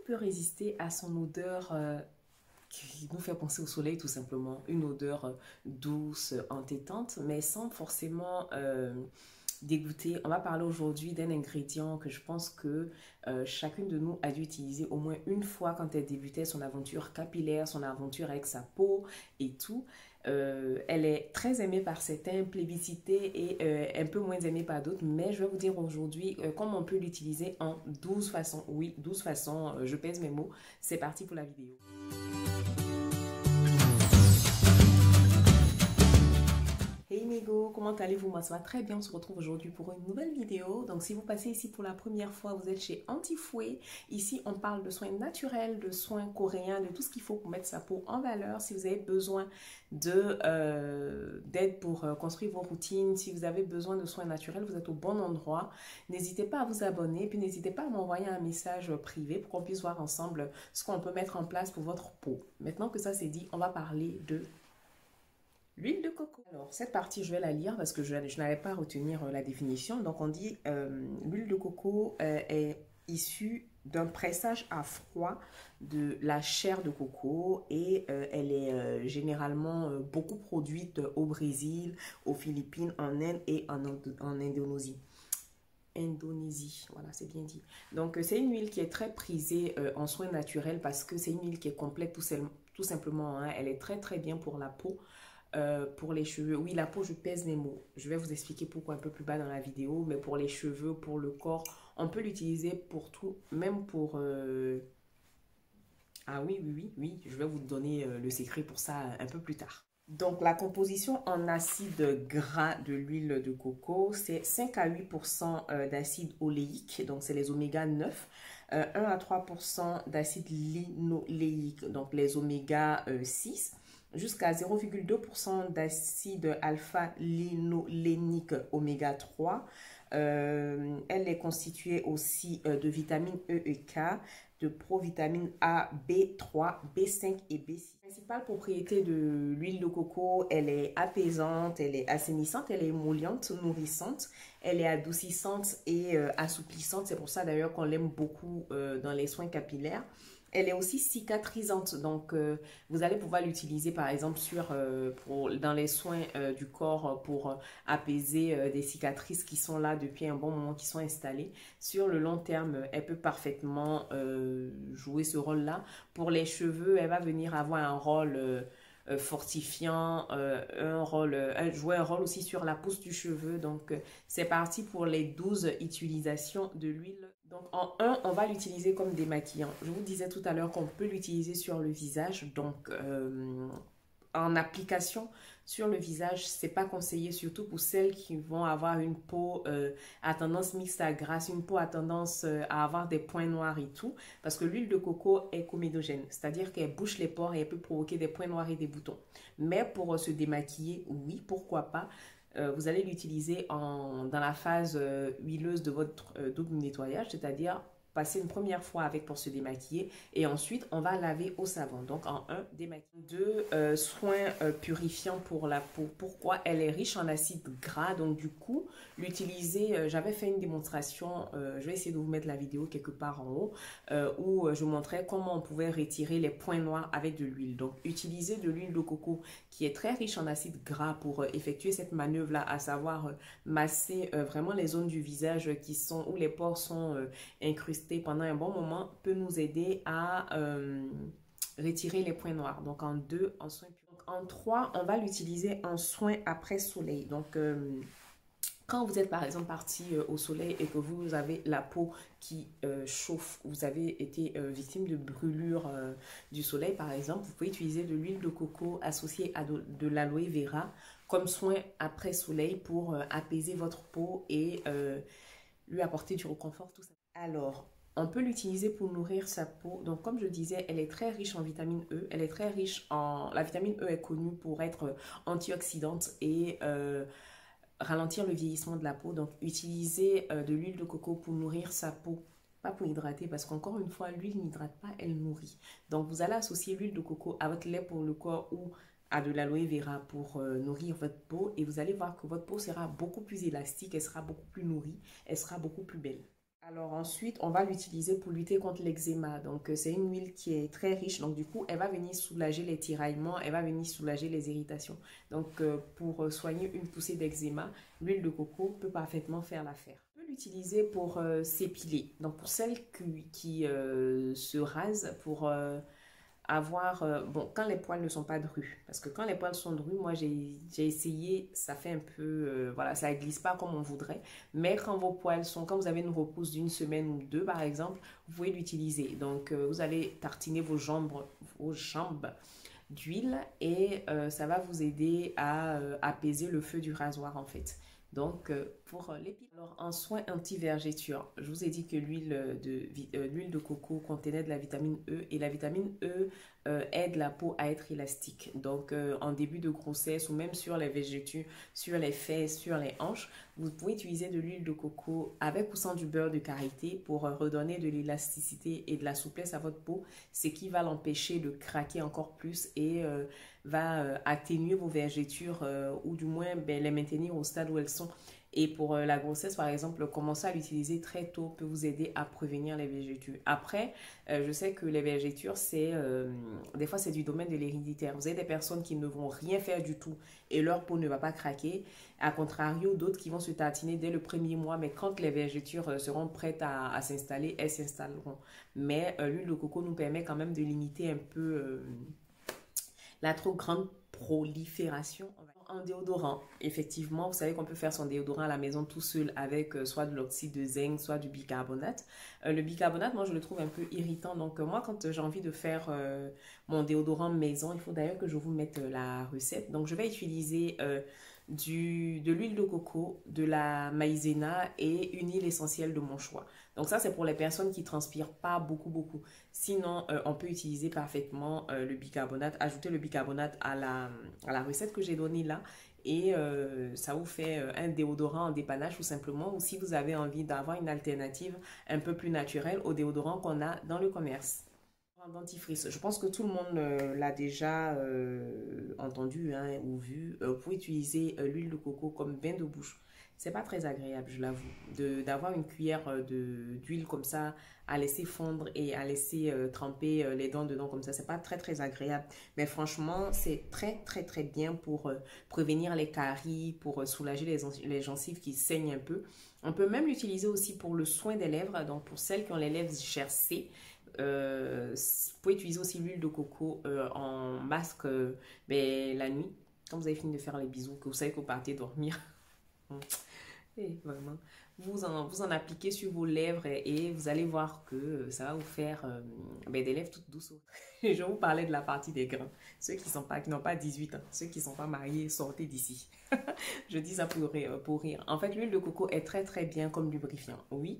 peut résister à son odeur qui nous fait penser au soleil tout simplement. Une odeur douce, entêtante, mais sans forcément dégoûter. On va parler aujourd'hui d'un ingrédient que je pense que chacune de nous a dû utiliser au moins une fois quand elle débutait son aventure capillaire, son aventure avec sa peau et tout. Elle est très aimée par certains, plébiscitée et un peu moins aimée par d'autres, mais je vais vous dire aujourd'hui comment on peut l'utiliser en 12 façons. Oui, 12 façons, je pèse mes mots. C'est parti pour la vidéo. Hey Migo, comment allez-vous? Moi ça va très bien, on se retrouve aujourd'hui pour une nouvelle vidéo. Donc si vous passez ici pour la première fois, vous êtes chez Anti-Fouet. Ici on parle de soins naturels, de soins coréens, de tout ce qu'il faut pour mettre sa peau en valeur. Si vous avez besoin d'aide pour construire vos routines, si vous avez besoin de soins naturels, vous êtes au bon endroit. N'hésitez pas à vous abonner, puis n'hésitez pas à m'envoyer un message privé pour qu'on puisse voir ensemble ce qu'on peut mettre en place pour votre peau. Maintenant que ça c'est dit, on va parler de l'huile de coco. Alors, cette partie, je vais la lire parce que je n'avais pas à retenir la définition. Donc, on dit l'huile de coco est issue d'un pressage à froid de la chair de coco et elle est généralement beaucoup produite au Brésil, aux Philippines, en Inde et en Indonésie. Voilà, c'est bien dit. Donc, c'est une huile qui est très prisée en soins naturels parce que c'est une huile qui est complète tout simplement. Hein. Elle est très, très bien pour la peau. Pour les cheveux, oui, la peau, je pèse mes mots. Je vais vous expliquer pourquoi un peu plus bas dans la vidéo, mais pour les cheveux, pour le corps, on peut l'utiliser pour tout, même pour... Ah oui, je vais vous donner le secret pour ça un peu plus tard. Donc, la composition en acide gras de l'huile de coco, c'est 5 à 8% d'acide oléique, donc c'est les oméga 9, 1 à 3% d'acide linoléique, donc les oméga 6, jusqu'à 0,2% d'acide alpha-linolénique oméga 3. Elle est constituée aussi de vitamines E et K, de provitamines A, B3, B5 et B6. La principale propriété de l'huile de coco, elle est apaisante, elle est assainissante, elle est émolliente, nourrissante, elle est adoucissante et assouplissante. C'est pour ça d'ailleurs qu'on l'aime beaucoup dans les soins capillaires. Elle est aussi cicatrisante, donc vous allez pouvoir l'utiliser par exemple dans les soins du corps pour apaiser des cicatrices qui sont là depuis un bon moment, qui sont installées. Sur le long terme, elle peut parfaitement jouer ce rôle-là. Pour les cheveux, elle va venir avoir un rôle fortifiant, jouer un rôle aussi sur la pousse du cheveu. Donc, c'est parti pour les 12 utilisations de l'huile. Donc, en 1, on va l'utiliser comme démaquillant. Je vous disais tout à l'heure qu'on peut l'utiliser sur le visage. Donc, en application sur le visage, c'est pas conseillé, surtout pour celles qui vont avoir une peau à tendance mixte à grasse, une peau à tendance à avoir des points noirs et tout, parce que l'huile de coco est comédogène, c'est-à-dire qu'elle bouche les pores et elle peut provoquer des points noirs et des boutons. Mais pour se démaquiller, oui, pourquoi pas. Vous allez l'utiliser dans la phase huileuse de votre double nettoyage, c'est-à-dire passer une première fois avec pour se démaquiller et ensuite on va laver au savon. Donc en 1, démaquillement. 2, soins purifiants pour la peau. Pourquoi? Elle est riche en acides gras, donc du coup l'utiliser, j'avais fait une démonstration, je vais essayer de vous mettre la vidéo quelque part en haut, où je montrais comment on pouvait retirer les points noirs avec de l'huile. Donc utiliser de l'huile de coco qui est très riche en acides gras pour effectuer cette manœuvre là, à savoir masser vraiment les zones du visage où les pores sont incrustés pendant un bon moment, peut nous aider à retirer les points noirs. Donc en 2, en soin pur. Donc en 3, on va l'utiliser en soin après soleil. Donc quand vous êtes par exemple parti au soleil et que vous avez la peau qui chauffe, vous avez été victime de brûlure du soleil par exemple, vous pouvez utiliser de l'huile de coco associée à de l'aloe vera comme soin après soleil pour apaiser votre peau et lui apporter du réconfort, tout ça. Alors, on peut l'utiliser pour nourrir sa peau. Donc, comme je disais, elle est très riche en vitamine E. Elle est très riche en... La vitamine E est connue pour être antioxydante et ralentir le vieillissement de la peau. Donc, utiliser de l'huile de coco pour nourrir sa peau. Pas pour hydrater, parce qu'encore une fois, l'huile n'hydrate pas, elle nourrit. Donc, vous allez associer l'huile de coco à votre lait pour le corps ou à de l'aloe vera pour nourrir votre peau. Et vous allez voir que votre peau sera beaucoup plus élastique, elle sera beaucoup plus nourrie, elle sera beaucoup plus belle. Alors ensuite, on va l'utiliser pour lutter contre l'eczéma. Donc c'est une huile qui est très riche. Donc du coup, elle va venir soulager les tiraillements, elle va venir soulager les irritations. Donc pour soigner une poussée d'eczéma, l'huile de coco peut parfaitement faire l'affaire. On peut l'utiliser pour s'épiler. Donc pour celles qui se rasent, pour avoir, bon, quand les poils ne sont pas drus, parce que quand les poils sont drus, moi j'ai essayé, ça fait un peu, voilà, ça glisse pas comme on voudrait, mais quand vos poils sont, quand vous avez une repousse d'une semaine ou deux par exemple, vous pouvez l'utiliser. Donc vous allez tartiner vos jambes d'huile et ça va vous aider à apaiser le feu du rasoir en fait. Donc, pour l'épilepsie. Alors, en soins anti-vergéture, je vous ai dit que l'huile de coco contenait de la vitamine E et la vitamine E aide la peau à être élastique. Donc, en début de grossesse ou même sur les vergetures, sur les fesses, sur les hanches, vous pouvez utiliser de l'huile de coco avec ou sans du beurre de karité pour redonner de l'élasticité et de la souplesse à votre peau, ce qui va l'empêcher de craquer encore plus et va atténuer vos vergetures ou du moins les maintenir au stade où elles sont. Et pour la grossesse, par exemple, commencer à l'utiliser très tôt peut vous aider à prévenir les vergetures. Après, je sais que les vergetures, des fois, c'est du domaine de l'héréditaire. Vous avez des personnes qui ne vont rien faire du tout et leur peau ne va pas craquer. A contrario, d'autres qui vont se tartiner dès le premier mois, mais quand les vergetures seront prêtes à s'installer, elles s'installeront. Mais l'huile de coco nous permet quand même de limiter un peu la trop grande prolifération. En déodorant, effectivement, vous savez qu'on peut faire son déodorant à la maison tout seul avec soit de l'oxyde de zinc, soit du bicarbonate. Le bicarbonate, moi, je le trouve un peu irritant. Donc, moi, quand j'ai envie de faire mon déodorant maison, il faut d'ailleurs que je vous mette la recette. Donc, je vais utiliser de l'huile de coco, de la maïzena et une huile essentielle de mon choix. Donc ça, c'est pour les personnes qui transpirent pas beaucoup. Sinon, on peut utiliser parfaitement le bicarbonate, ajouter le bicarbonate à la recette que j'ai donnée là. Et ça vous fait un déodorant en dépannage tout simplement. Ou si vous avez envie d'avoir une alternative un peu plus naturelle au déodorant qu'on a dans le commerce. Dentifrice, je pense que tout le monde l'a déjà entendu hein, ou vu. Vous pouvez utiliser l'huile de coco comme bain de bouche. C'est pas très agréable, je l'avoue, d'avoir une cuillère d'huile comme ça à laisser fondre et à laisser tremper les dents dedans comme ça. C'est pas très agréable. Mais franchement, c'est très bien pour prévenir les caries, pour soulager les gencives qui saignent un peu. On peut même l'utiliser aussi pour le soin des lèvres. Donc pour celles qui ont les lèvres gercées, vous pouvez utiliser aussi l'huile de coco en masque la nuit, quand vous avez fini de faire les bisous, que vous savez que vous partez dormir. Et vraiment, vous en appliquez sur vos lèvres et vous allez voir que ça va vous faire des lèvres toutes douces. Je vous parlais de la partie des grains. Ceux qui n'ont pas 18 ans, ceux qui ne sont pas mariés, sortez d'ici. Je dis ça pour rire. En fait, l'huile de coco est très bien comme lubrifiant. Oui,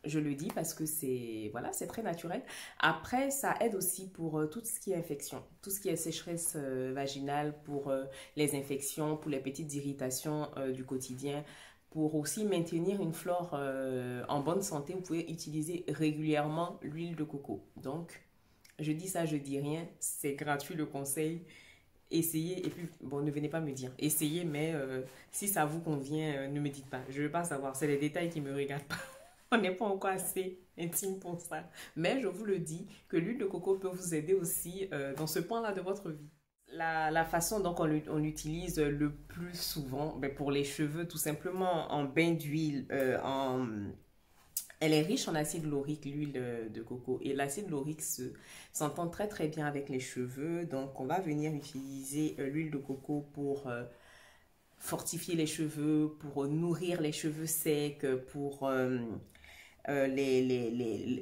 je le dis parce que c'est voilà, c'est très naturel. Après, ça aide aussi pour tout ce qui est infection, tout ce qui est sécheresse vaginale, pour les infections, pour les petites irritations du quotidien, pour aussi maintenir une flore en bonne santé. Vous pouvez utiliser régulièrement l'huile de coco. Donc, je dis ça, je dis rien, c'est gratuit le conseil. Essayez et puis, bon, ne venez pas me dire. Essayez, mais si ça vous convient, ne me dites pas. Je ne veux pas savoir, c'est les détails qui ne me regardent pas. On n'est pas encore assez intime pour ça. Mais je vous le dis que l'huile de coco peut vous aider aussi dans ce point-là de votre vie. La façon dont on l'utilise le plus souvent, pour les cheveux, tout simplement en bain d'huile, elle est riche en acide laurique, l'huile de coco. Et l'acide laurique s'entend très bien avec les cheveux. Donc, on va venir utiliser l'huile de coco pour fortifier les cheveux, pour nourrir les cheveux secs, pour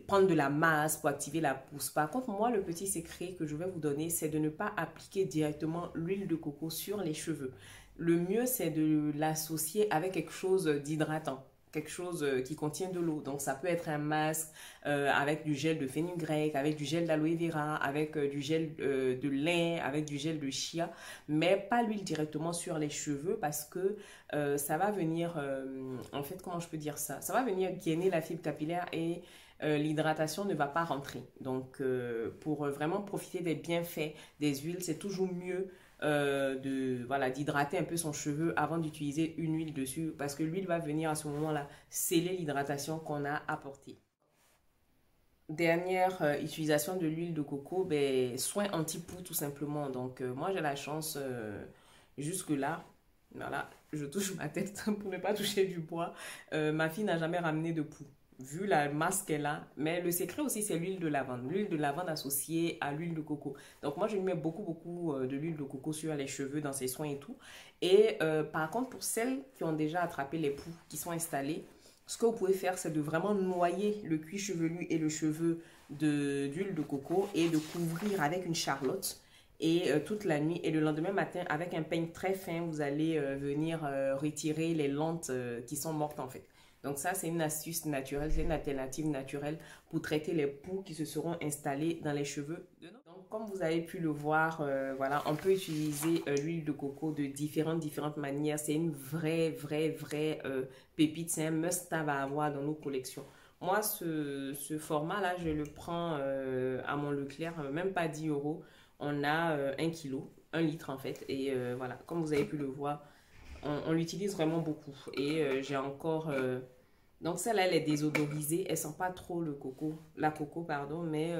prendre de la masse pour activer la pousse. Par contre, moi, le petit secret que je vais vous donner, c'est de ne pas appliquer directement l'huile de coco sur les cheveux. Le mieux, c'est de l'associer avec quelque chose d'hydratant, quelque chose qui contient de l'eau. Donc, ça peut être un masque avec du gel de fenugrec, avec du gel d'aloe vera, avec du gel de lin, avec du gel de chia, mais pas l'huile directement sur les cheveux parce que ça va venir, en fait, comment je peux dire ça? Ça va venir gainer la fibre capillaire et l'hydratation ne va pas rentrer. Donc, pour vraiment profiter des bienfaits des huiles, c'est toujours mieux voilà, d'hydrater un peu son cheveu avant d'utiliser une huile dessus parce que l'huile va venir à ce moment-là sceller l'hydratation qu'on a apportée. Dernière utilisation de l'huile de coco, ben, soin anti-poux tout simplement. Donc moi j'ai la chance jusque-là, voilà, je touche ma tête pour ne pas toucher du bois. Ma fille n'a jamais ramené de poux, vu la masse qu'elle a. Mais le secret aussi c'est l'huile de lavande. L'huile de lavande associée à l'huile de coco. Donc moi je lui mets beaucoup de l'huile de coco sur les cheveux dans ses soins et tout. Et par contre pour celles qui ont déjà attrapé les poux qui sont installés, ce que vous pouvez faire, c'est de vraiment noyer le cuir chevelu et le cheveu d'huile de coco et de couvrir avec une charlotte et toute la nuit. Et le lendemain matin, avec un peigne très fin, vous allez venir retirer les lentes qui sont mortes en fait. Donc ça, c'est une astuce naturelle, c'est une alternative naturelle pour traiter les poux qui se seront installés dans les cheveux de nos. Donc comme vous avez pu le voir, voilà, on peut utiliser l'huile de coco de différentes manières. C'est une vraie pépite, c'est un must-have à avoir dans nos collections. Moi, ce format-là, je le prends à mon Leclerc, même pas 10 euros. On a 1 kilo, 1 litre en fait. Et voilà, comme vous avez pu le voir, on l'utilise vraiment beaucoup. Et j'ai encore... donc celle-là, elle est désodorisée. Elle sent pas trop le coco, la coco, pardon. Mais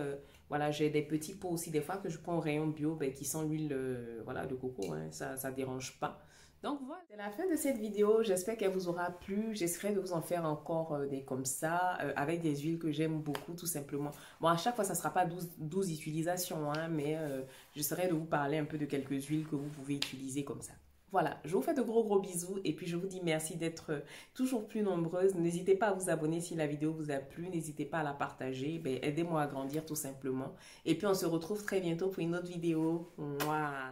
voilà, j'ai des petits pots aussi des fois que je prends au rayon bio ben, qui sont l'huile voilà, de coco. Hein, ça dérange pas. Donc voilà, c'est la fin de cette vidéo. J'espère qu'elle vous aura plu. J'essaierai de vous en faire encore des comme ça, avec des huiles que j'aime beaucoup, tout simplement. Bon, à chaque fois, ça ne sera pas 12 utilisations, hein, mais j'essaierai de vous parler un peu de quelques huiles que vous pouvez utiliser comme ça. Voilà, je vous fais de gros bisous et puis je vous dis merci d'être toujours plus nombreuses. N'hésitez pas à vous abonner si la vidéo vous a plu. N'hésitez pas à la partager. Ben, aidez-moi à grandir tout simplement. Et puis on se retrouve très bientôt pour une autre vidéo. Mouah.